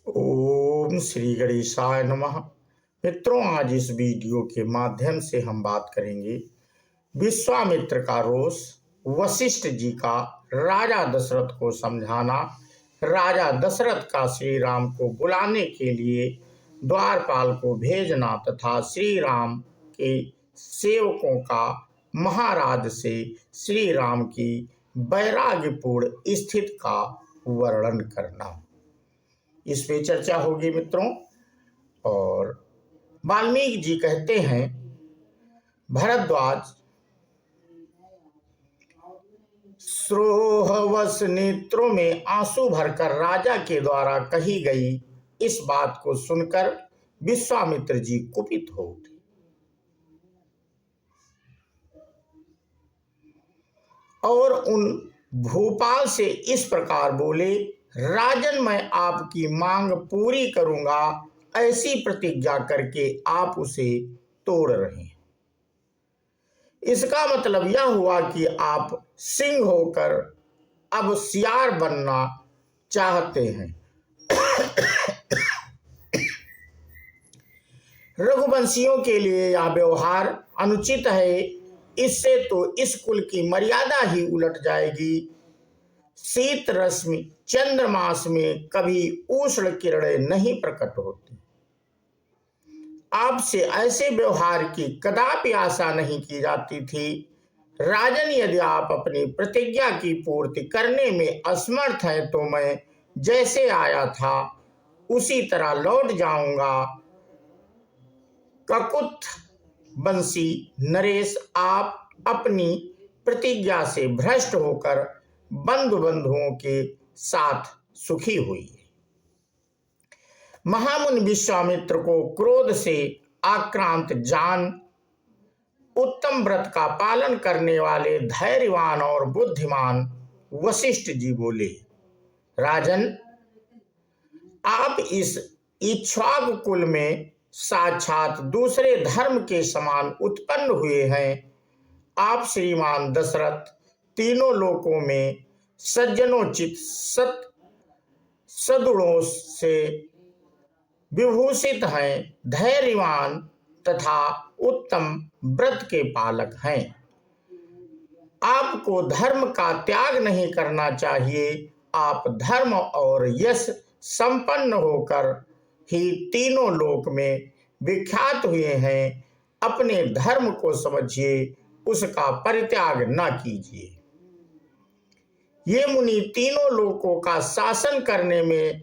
ओम श्री गणेशाय नमः। मित्रों, आज इस वीडियो के माध्यम से हम बात करेंगे विश्वामित्र का रोष, वशिष्ठ जी का राजा दशरथ को समझाना, राजा दशरथ का श्री राम को बुलाने के लिए द्वारपाल को भेजना तथा श्री राम के सेवकों का महाराज से श्री राम की वैराग्यपूर्ण स्थिति का वर्णन करना। इस पे चर्चा होगी मित्रों। और वाल्मीकि जी कहते हैं, भरद्वाज श्रोहवश नेत्रों में आंसू भरकर राजा के द्वारा कही गई इस बात को सुनकर विश्वामित्र जी कुपित हो उठे। और उन भूपाल से इस प्रकार बोले, राजन, मैं आपकी मांग पूरी करूंगा, ऐसी प्रतिज्ञा करके आप उसे तोड़ रहे हैं। इसका मतलब यह हुआ कि आप सिंह होकर अब सियार बनना चाहते हैं। रघुवंशियों के लिए यह व्यवहार अनुचित है। इससे तो इस कुल की मर्यादा ही उलट जाएगी। शीत रश्मि चंद्रमास में कभी उष्ण किरणें नहीं प्रकट होती। आपसे ऐसे व्यवहार की कदापि आशा नहीं की जाती थी। राजन, यदि आप अपनी प्रतिज्ञा की पूर्ति करने में असमर्थ हैं तो मैं जैसे आया था उसी तरह लौट जाऊंगा। ककुत वंशी नरेश, आप अपनी प्रतिज्ञा से भ्रष्ट होकर बंधुओं के साथ सुखी हुई। महामुनि विश्वामित्र को क्रोध से आक्रांत जान उत्तम व्रत का पालन करने वाले धैर्यवान और बुद्धिमान वशिष्ठ जी बोले, राजन, आप इस इक्ष्वाकु कुल में साक्षात दूसरे धर्म के समान उत्पन्न हुए हैं। आप श्रीमान दशरथ तीनों लोकों में सज्जनोचित सद्गुणों से विभूषित हैं, धैर्यवान तथा उत्तम व्रत के पालक हैं। आपको धर्म का त्याग नहीं करना चाहिए। आप धर्म और यश संपन्न होकर ही तीनों लोक में विख्यात हुए हैं। अपने धर्म को समझिए, उसका परित्याग न कीजिए। ये मुनि तीनों लोकों का शासन करने में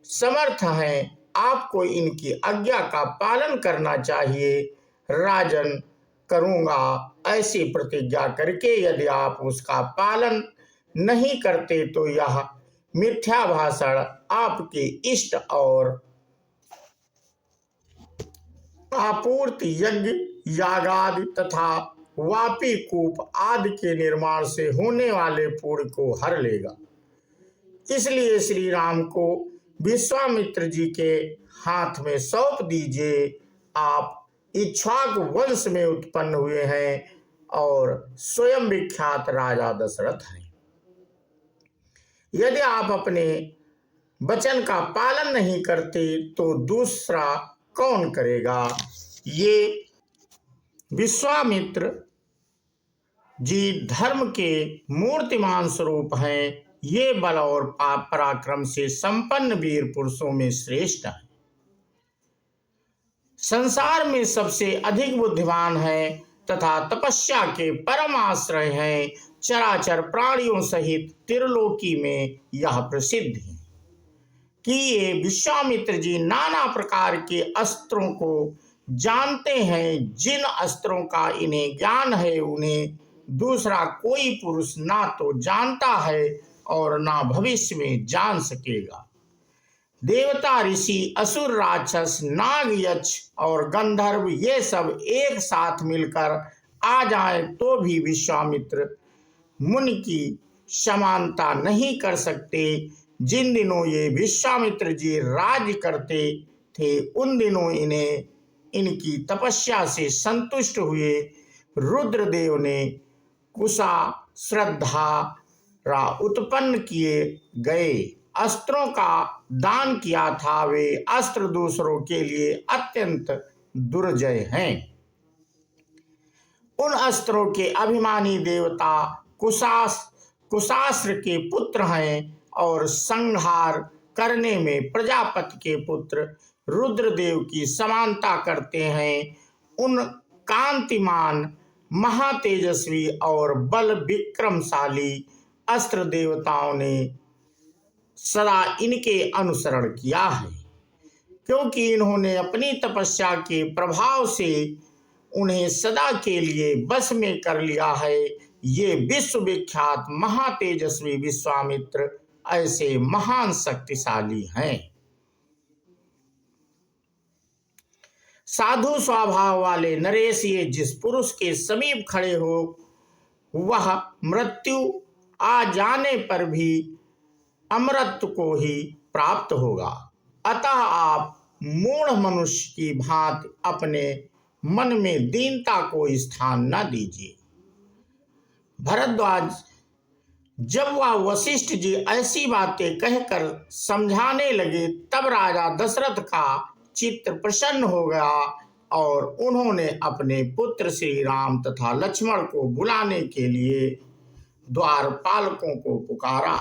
समर्थ हैं। आपको इनकी आज्ञा का पालन करना चाहिए। राजन, करूंगा ऐसी प्रतिज्ञा करके यदि आप उसका पालन नहीं करते तो यह मिथ्या भाषण आपके इष्ट और आपूर्ति यज्ञ यागादि तथा वापी कूप आदि के निर्माण से होने वाले पुण्य को हर लेगा। इसलिए श्री राम को विश्वामित्र जी के हाथ में सौंप दीजिए। आप इक्ष्वाकु वंश में उत्पन्न हुए हैं और स्वयं विख्यात राजा दशरथ हैं। यदि आप अपने वचन का पालन नहीं करते तो दूसरा कौन करेगा। ये विश्वामित्र जी धर्म के मूर्तिमान स्वरूप हैं। ये बल और पराक्रम से संपन्न वीर पुरुषों में श्रेष्ठ हैं। संसार में सबसे अधिक बुद्धिमान है तथा तपस्या के परम आश्रय हैं। चराचर प्राणियों सहित त्रिलोकी में यह प्रसिद्ध है कि ये विश्वामित्र जी नाना प्रकार के अस्त्रों को जानते हैं। जिन अस्त्रों का इन्हें ज्ञान है उन्हें दूसरा कोई पुरुष ना तो जानता है और ना भविष्य में जान सकेगा। देवता, ऋषि, असुर, राक्षस, नाग, यक्ष और गंधर्व ये सब एक साथ मिलकर आ जाएं तो भी विश्वामित्र मुनि की समानता नहीं कर सकते। जिन दिनों ये विश्वामित्र जी राज्य करते थे उन दिनों इन्हें इनकी तपस्या से संतुष्ट हुए रुद्रदेव ने कुशा श्रद्धा उत्पन्न किए गए अस्त्रों का दान किया था वे अस्त्र दूसरों के लिए अत्यंत दुर्जय हैं। उन अस्त्रों के अभिमानी देवता कुशास्त्र के पुत्र हैं और संहार करने में प्रजापति के पुत्र रुद्रदेव की समानता करते हैं। उन कांतिमान महातेजस्वी और बल विक्रमशाली अस्त्र देवताओं ने सदा इनके अनुसरण किया है, क्योंकि इन्होंने अपनी तपस्या के प्रभाव से उन्हें सदा के लिए बस में कर लिया है। ये विश्वविख्यात महातेजस्वी विश्वामित्र ऐसे महान शक्तिशाली हैं। साधु स्वभाव वाले नरेश, ये जिस पुरुष के समीप खड़े हो वह मृत्यु आ जाने पर भी अमरत्व को ही प्राप्त होगा। अतः आप मूढ़ मनुष्य की भांति अपने मन में दीनता को स्थान न दीजिए। भरद्वाज, जब वह वशिष्ठ जी ऐसी बातें कहकर समझाने लगे तब राजा दशरथ का चित्त प्रसन्न हो गया और उन्होंने अपने पुत्र श्री राम तथा लक्ष्मण को बुलाने के लिए द्वारपालकों को पुकारा।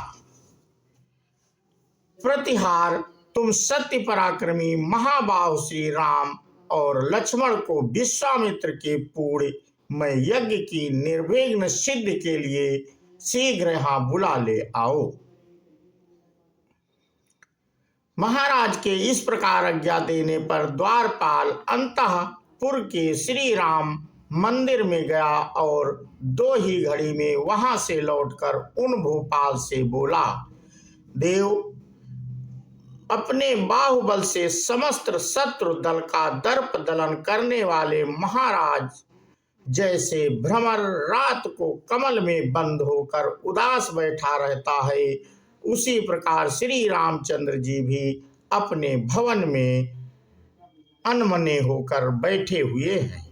प्रतिहार, तुम सत्य पराक्रमी महाबाहु श्री राम और लक्ष्मण को विश्वामित्र के पूर्ण में यज्ञ की निर्विघ्न सिद्धि के लिए शीघ्र यहाँ बुला ले आओ। महाराज के इस प्रकार आज्ञा देने पर द्वारपाल अंतःपुर के श्री राम मंदिर में गया और 2 ही घड़ी में वहां से लौटकर उन भूपाल से बोला, देव, अपने बाहुबल से समस्त शत्रु दल का दर्प दलन करने वाले महाराज जैसे भ्रमर रात को कमल में बंद होकर उदास बैठा रहता है, उसी प्रकार श्री रामचंद्र जी भी अपने भवन में अनमने होकर बैठे हुए हैं।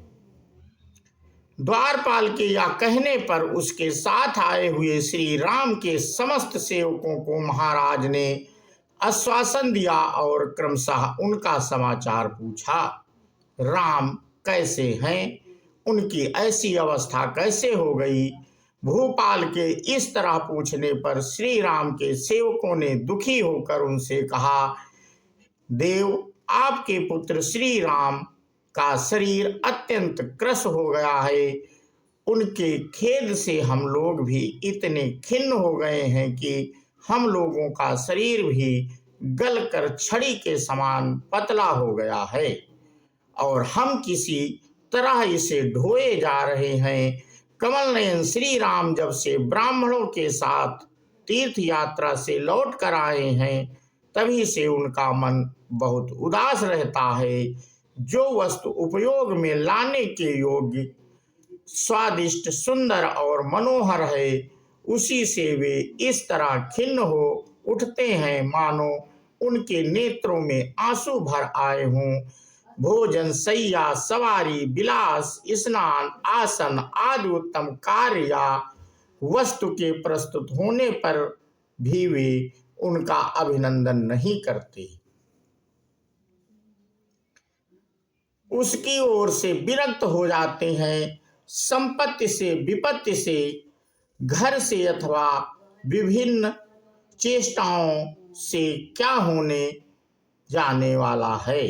द्वारपाल के या कहने पर उसके साथ आए हुए श्री राम के समस्त सेवकों को महाराज ने आश्वासन दिया और क्रमशः उनका समाचार पूछा। राम कैसे हैं? उनकी ऐसी अवस्था कैसे हो गई? भूपाल के इस तरह पूछने पर श्री राम के सेवकों ने दुखी होकर उनसे कहा, देव, आपके पुत्र श्री राम का शरीर अत्यंत क्रश हो गया है। उनके खेद से हम लोग भी इतने खिन्न हो गए हैं कि हम लोगों का शरीर भी गलकर छड़ी के समान पतला हो गया है और हम किसी तरह इसे ढोए जा रहे हैं। कमल नयन श्री राम जब से ब्राह्मणों के साथ तीर्थ यात्रा से लौट कर आए हैं तभी से उनका मन बहुत उदास रहता है। जो वस्तु उपयोग में लाने के योग्य, स्वादिष्ट, सुंदर और मनोहर है, उसी से वे इस तरह खिन्न हो उठते हैं मानो उनके नेत्रों में आंसू भर आए हों। भोजन, शैया, सवारी, विलास, स्नान, आसन आदि उत्तम कार्य या वस्तु के प्रस्तुत होने पर भी वे उनका अभिनंदन नहीं करते। उसकी ओर से विरक्त हो जाते हैं। संपत्ति से, विपत्ति से, घर से अथवा विभिन्न चेष्टाओं से क्या होने जाने वाला है,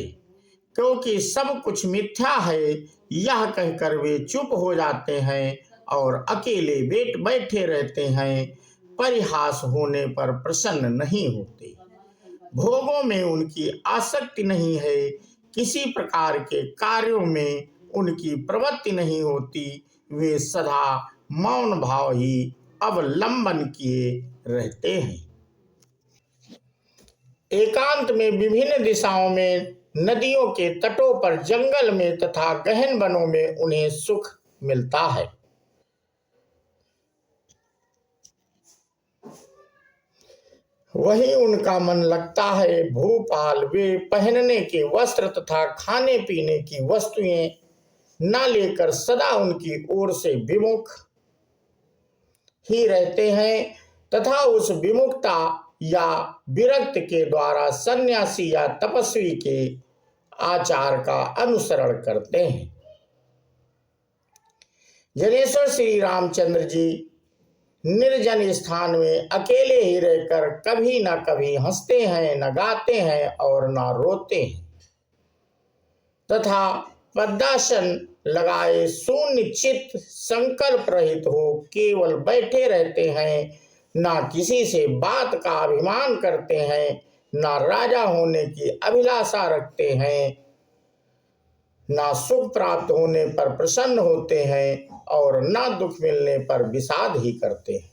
क्योंकि सब कुछ मिथ्या है, यह कहकर वे चुप हो जाते हैं और अकेले बैठे रहते हैं। परिहास होने पर प्रसन्न नहीं होते। भोगों में उनकी आसक्ति नहीं है, किसी प्रकार के कार्यों में उनकी प्रवृत्ति नहीं होती। वे सदा मौन भाव ही अवलंबन किए रहते हैं। एकांत में विभिन्न दिशाओं में, नदियों के तटों पर, जंगल में तथा गहन वनों में उन्हें सुख मिलता है। वहीं उनका मन लगता है। भूपाल, वे पहनने के वस्त्र तथा खाने पीने की वस्तुएं न लेकर सदा उनकी ओर से विमुख ही रहते हैं तथा उस विमुखता या विरक्त के द्वारा सन्यासी या तपस्वी के आचार का अनुसरण करते हैं। जनेश्वर श्री रामचंद्र जी निर्जन स्थान में अकेले ही रहकर कभी न कभी हंसते हैं, न गाते हैं और न रोते हैं, तथा पद्मासन लगाए शून्य चित्त संकल्प रहित हो केवल बैठे रहते हैं। ना किसी से बात का अभिमान करते हैं, ना राजा होने की अभिलाषा रखते हैं, ना सुख प्राप्त होने पर प्रसन्न होते हैं और ना दुख मिलने पर विषाद ही करते हैं।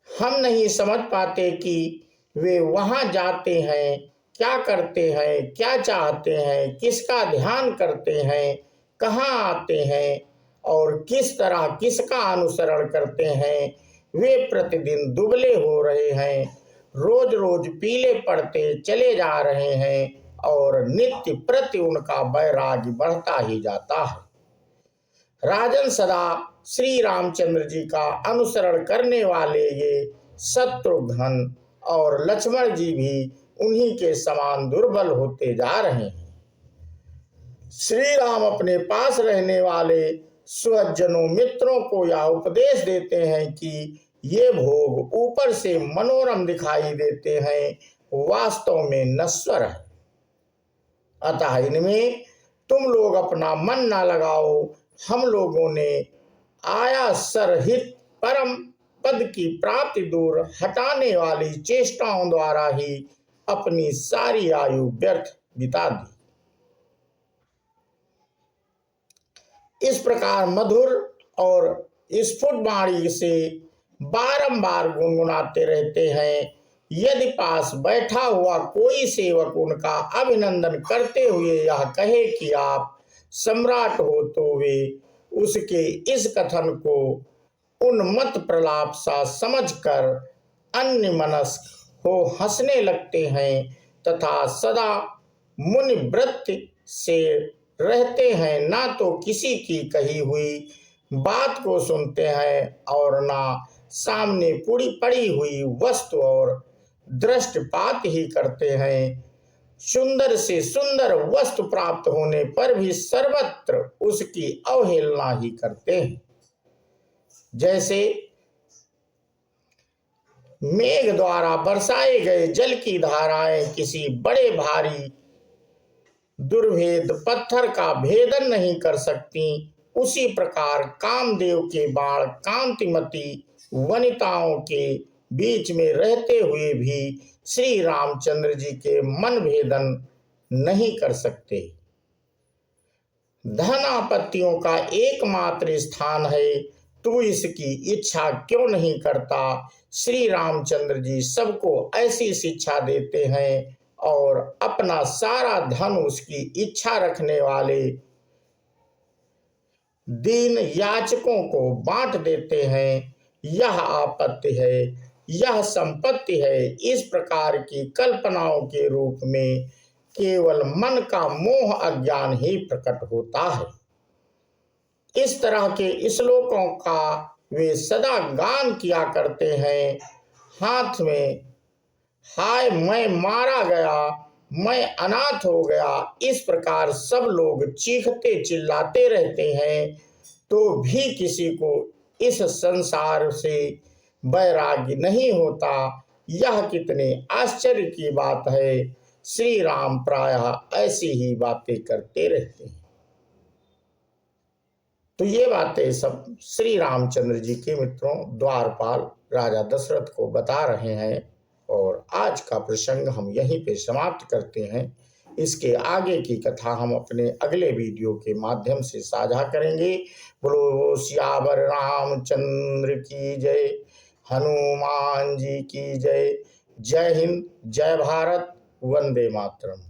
हम नहीं समझ पाते कि वे वहां जाते हैं, क्या करते हैं, क्या चाहते हैं, किसका ध्यान करते हैं, कहाँ आते हैं और किस तरह किसका अनुसरण करते हैं। वे प्रतिदिन दुबले हो रहे हैं, रोज रोज पीले पड़ते चले जा रहे हैं और नित्य प्रति उनका वैराग्य बढ़ता ही जाता है। राजन, सदा श्री रामचंद्र जी का अनुसरण करने वाले ये शत्रुघ्न और लक्ष्मण जी भी उन्हीं के समान दुर्बल होते जा रहे हैं। श्री राम अपने पास रहने वाले स्वजनों मित्रों को यह उपदेश देते हैं कि ये भोग ऊपर से मनोरम दिखाई देते हैं, वास्तव में नश्वर है। अतः इनमें तुम लोग अपना मन न लगाओ। हम लोगों ने आयासरहित परम पद की प्राप्ति दूर हटाने वाली चेष्टाओं द्वारा ही अपनी सारी आयु व्यर्थ बिता दी। इस प्रकार मधुर और स्फुट वाणी से बारंबार गुनगुनाते रहते हैं। यदि पास बैठा हुआ कोई सेवक उनका अभिनंदन करते हुए यह कहे कि आप सम्राट हो, तो वे उसके इस कथन को उन्मत्त प्रलाप सा समझकर अन्यमनस्क हो हंसने लगते हैं तथा सदा मुनिवृत्ति से रहते हैं। ना तो किसी की कही हुई बात को सुनते हैं और ना सामने पूरी पड़ी हुई वस्तु और दृष्टिपात ही करते हैं। सुंदर से सुंदर वस्तु प्राप्त होने पर भी सर्वत्र उसकी अवहेलना ही करते हैं। जैसे मेघ द्वारा बरसाए गए जल की धाराएं किसी बड़े भारी दुर्भेद पत्थर का भेदन नहीं कर सकती, उसी प्रकार कामदेव के बाण कांतिमती वनिताओं के बीच में रहते हुए भी श्री रामचंद्र जी के मन भेदन नहीं कर सकते। धन आपत्तियों का एकमात्र स्थान है, तू इसकी इच्छा क्यों नहीं करता। श्री रामचंद्र जी सबको ऐसी शिक्षा देते हैं और अपना सारा धन उसकी इच्छा रखने वाले दीन याचकों को बांट देते हैं। यह आपत्ति है, यह संपत्ति है, इस प्रकार की कल्पनाओं के रूप में केवल मन का मोह अज्ञान ही प्रकट होता है। इस तरह के श्लोकों का वे सदा गान किया करते हैं। हाथ में हाय मैं मारा गया, मैं अनाथ हो गया, इस प्रकार सब लोग चीखते चिल्लाते रहते हैं, तो भी किसी को इस संसार से वैराग्य नहीं होता। यह कितने आश्चर्य की बात है। श्री राम प्रायः ऐसी ही बातें करते रहते हैं। तो ये बातें सब श्री रामचंद्र जी के मित्रों द्वारपाल राजा दशरथ को बता रहे हैं और आज का प्रसंग हम यहीं पे समाप्त करते हैं। इसके आगे की कथा हम अपने अगले वीडियो के माध्यम से साझा करेंगे। बोलो सियावर रामचंद्र की जय, हनुमान जी की जय। जय हिंद, जय भारत, वंदे मातरम।